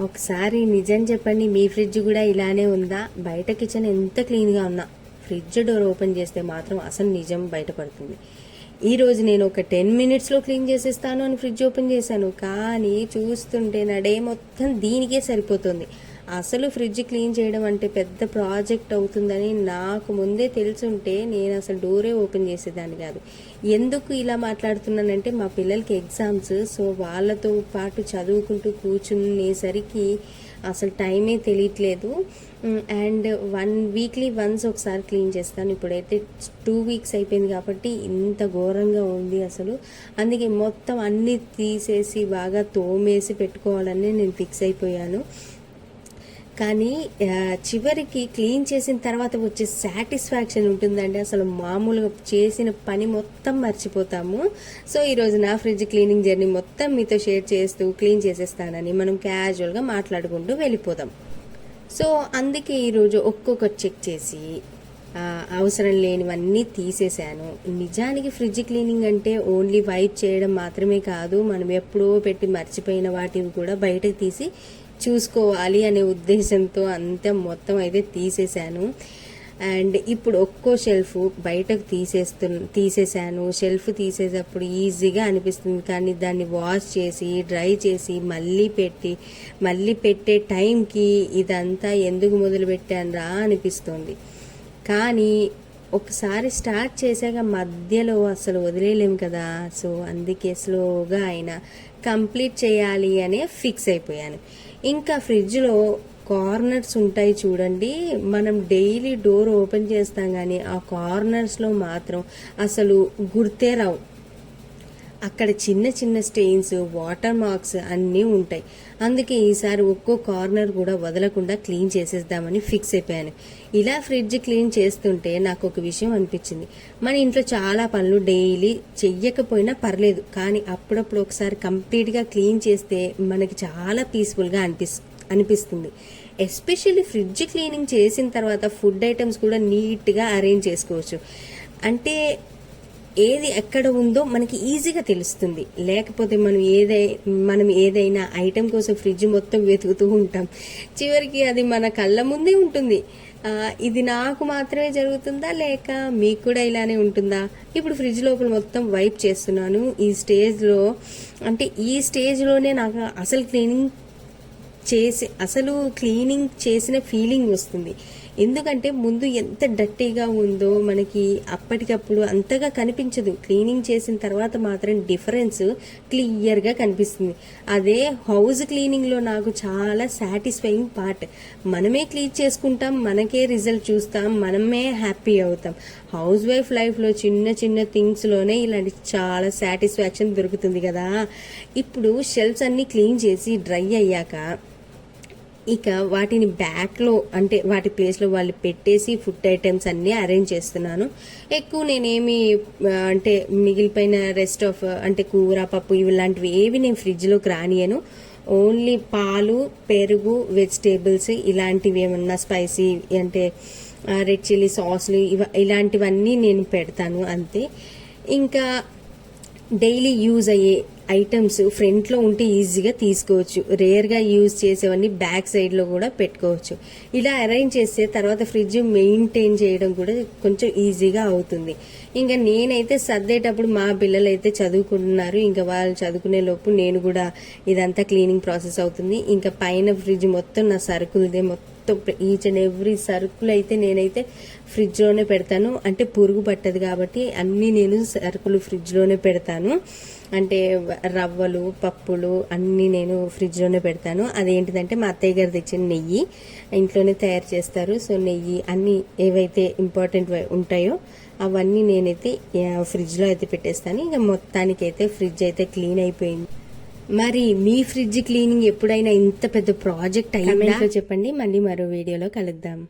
ఒకసారి నిజం చెప్పండి, మీ ఫ్రిడ్జ్ కూడా ఇలానే ఉందా? బయట కిచెన్ ఎంత క్లీన్గా ఉన్నా ఫ్రిడ్జ్ డోర్ ఓపెన్ చేస్తే మాత్రం అసలు నిజం బయటపడుతుంది. ఈరోజు నేను ఒక 10 మినిట్స్లో క్లీన్ చేసేస్తాను అని ఫ్రిడ్జ్ ఓపెన్ చేశాను, కానీ చూస్తుంటే నా డే మొత్తం దీనికే సరిపోతుంది. అసలు ఫ్రిడ్జ్ క్లీన్ చేయడం అంటే పెద్ద ప్రాజెక్ట్ అవుతుందని నాకు ముందే తెలుసుంటే నేను అసలు డోరే ఓపెన్ చేసేదాన్ని కాదు. ఎందుకు ఇలా మాట్లాడుతున్నానంటే మా పిల్లలకి ఎగ్జామ్స్, సో వాళ్ళతో పాటు చదువుకుంటూ కూర్చునేసరికి అసలు టైమే తెలియట్లేదు. అండ్ వీక్లీ వన్స్ ఒకసారి క్లీన్ చేస్తాను. ఇప్పుడైతే 2 వీక్స్ అయిపోయింది కాబట్టి ఇంత ఘోరంగా ఉంది అసలు. అందుకే మొత్తం అన్నీ తీసేసి బాగా తోమేసి పెట్టుకోవాలని నేను ఫిక్స్ అయిపోయాను. కానీ చివరికి క్లీన్ చేసిన తర్వాత వచ్చే సాటిస్ఫాక్షన్ ఉంటుందండి, అసలు మామూలుగా చేసిన పని మొత్తం మర్చిపోతాము. సో ఈరోజు నా ఫ్రిడ్జ్ క్లీనింగ్ జర్నీ మొత్తం మీతో షేర్ చేస్తూ క్లీన్ చేసేస్తానని మనం క్యాజువల్గా మాట్లాడుకుంటూ వెళ్ళిపోదాం. సో అందుకే ఈరోజు ఒక్కొక్కటి చెక్ చేసి అవసరం లేనివన్నీ తీసేశాను. నిజానికి ఫ్రిడ్జ్ క్లీనింగ్ అంటే ఓన్లీ వైప్ చేయడం మాత్రమే కాదు, మనం ఎప్పుడో పెట్టి మర్చిపోయిన వాటిని కూడా బయటకు తీసి చూసుకోవాలి అనే ఉద్దేశంతో అంతా మొత్తం అయితే తీసేశాను. అండ్ ఇప్పుడు ఒక్కో షెల్ఫ్ బయటకు తీసేసాను. షెల్ఫ్ తీసేటప్పుడు ఈజీగా అనిపిస్తుంది, కానీ దాన్ని వాష్ చేసి డ్రై చేసి మళ్ళీ పెట్టే టైంకి ఇదంతా ఎందుకు మొదలు పెట్టాను రా అనిపిస్తుంది. కానీ ఒకసారి స్టార్ట్ చేశాక మధ్యలో అసలు వదిలేలేము కదా. సో అందుకే స్లోగా అయినా కంప్లీట్ చేయాలి అనే ఫిక్స్ అయిపోయాను. ఇంకా ఫ్రిడ్జ్లో కార్నర్స్ ఉంటాయి చూడండి, మనం డైలీ డోర్ ఓపెన్ చేస్తాం కానీ ఆ కార్నర్స్లో మాత్రం అసలు గుర్తే రావు. అక్కడ చిన్న చిన్న స్టెయిన్స్, వాటర్ మార్క్స్ అన్నీ ఉంటాయి. అందుకే ఈసారి ఒక్కో కార్నర్ కూడా వదలకుండా క్లీన్ చేసేద్దామని ఫిక్స్ అయిపోయాను. ఇలా ఫ్రిడ్జ్ క్లీన్ చేస్తుంటే నాకు ఒక విషయం అనిపించింది. మన ఇంట్లో చాలా పనులు డైలీ చెయ్యకపోయినా పర్లేదు, కానీ అప్పుడప్పుడు ఒకసారి కంప్లీట్గా క్లీన్ చేస్తే మనకి చాలా పీస్ఫుల్గా అనిపిస్తుంది. ఎస్పెషల్లీ ఫ్రిడ్జ్ క్లీనింగ్ చేసిన తర్వాత ఫుడ్ ఐటమ్స్ కూడా నీట్గా అరేంజ్ చేసుకోవచ్చు. అంటే ఏది ఎక్కడ ఉందో మనకి ఈజీగా తెలుస్తుంది. లేకపోతే మనం ఏదైనా ఐటెం కోసం ఫ్రిడ్జ్ మొత్తం వెతుకుతూ ఉంటాం, చివరికి అది మన కళ్ళ ముందే ఉంటుంది. ఇది నాకు మాత్రమే జరుగుతుందా లేక మీకు కూడా ఇలానే ఉంటుందా? ఇప్పుడు ఫ్రిడ్జ్ లోపల మొత్తం వైప్ చేస్తున్నాను. ఈ స్టేజ్లోనే నాకు అసలు క్లీనింగ్ చేసిన ఫీలింగ్ వస్తుంది. ఎందుకంటే ముందు ఎంత డర్టీగా ఉందో మనకి అప్పటికప్పుడు అంతగా కనిపించదు. క్లీనింగ్ చేసిన తర్వాత మాత్రం డిఫరెన్స్ క్లియర్గా కనిపిస్తుంది. అదే హౌస్ క్లీనింగ్లో నాకు చాలా సాటిస్ఫైయింగ్ పార్ట్. మనమే క్లీన్ చేసుకుంటాం, మనకే రిజల్ట్ చూస్తాం, మనమే హ్యాపీ అవుతాం. హౌస్ వైఫ్ లైఫ్లో చిన్న చిన్న థింగ్స్లోనే ఇలాంటి చాలా సాటిస్ఫాక్షన్ దొరుకుతుంది కదా. ఇప్పుడు షెల్ఫ్స్ అన్నీ క్లీన్ చేసి డ్రై అయ్యాక ఇక వాటిని బ్యాక్లో అంటే వాటి ప్లేస్లో వాళ్ళు పెట్టేసి ఫుడ్ ఐటమ్స్ అన్నీ అరేంజ్ చేస్తున్నాను. ఎక్కువ నేనేమి అంటే మిగిలిపోయిన రెస్ట్ ఆఫ్ అంటే కూర, పప్పు ఇలాంటివి ఏవి నేను ఫ్రిడ్జ్లోకి రానియను. ఓన్లీ పాలు, పెరుగు, వెజిటేబుల్స్ ఇలాంటివి ఏమన్నా స్పైసీ అంటే రెడ్ చిల్లీ సాస్లు ఇలాంటివన్నీ నేను పెడతాను అంతే. ఇంకా డైలీ యూజ్ అయ్యే ఐటమ్స్ ఫ్రంట్లో ఉంటే ఈజీగా తీసుకోవచ్చు. రేర్గా యూజ్ చేసేవన్నీ బ్యాక్ సైడ్లో కూడా పెట్టుకోవచ్చు. ఇలా అరేంజ్ చేస్తే తర్వాత ఫ్రిడ్జ్ మెయింటైన్ చేయడం కూడా కొంచెం ఈజీగా అవుతుంది. ఇంకా నేనైతే సర్దేటప్పుడు మా పిల్లలు అయితే చదువుకుంటున్నారు, ఇంకా వాళ్ళు చదువుకునే లోపు నేను కూడా ఇదంతా క్లీనింగ్ ప్రాసెస్ అవుతుంది. ఇంకా పైన ఫ్రిడ్జ్ మొత్తం నా సరుకులదే, మొత్తం ఈచ్ అండ్ ఎవ్రీ సరుకులు అయితే నేనైతే ఫ్రిడ్జ్లోనే పెడతాను. అంటే పురుగు పట్టదు కాబట్టి అన్నీ నేను సరుకులు ఫ్రిడ్జ్లోనే పెడతాను. అంటే రవ్వలు, పప్పులు అన్నీ నేను ఫ్రిడ్జ్లోనే పెడతాను. అదేంటిదంటే మా అత్తయ్య గారు తెచ్చిన నెయ్యి ఇంట్లోనే తయారు చేస్తారు. సో నెయ్యి అన్నీ ఏవైతే ఇంపార్టెంట్ ఉంటాయో అవన్నీ నేనైతే ఫ్రిడ్జ్లో అయితే పెట్టేస్తాను. ఇక మొత్తానికైతే ఫ్రిడ్జ్ అయితే క్లీన్ అయిపోయింది. మరి మీ ఫ్రిడ్జ్ క్లీనింగ్ ఎప్పుడైనా ఇంత పెద్ద ప్రాజెక్ట్ అయ్యిందో చెప్పండి. మళ్ళీ మరో వీడియోలో కలుద్దాం.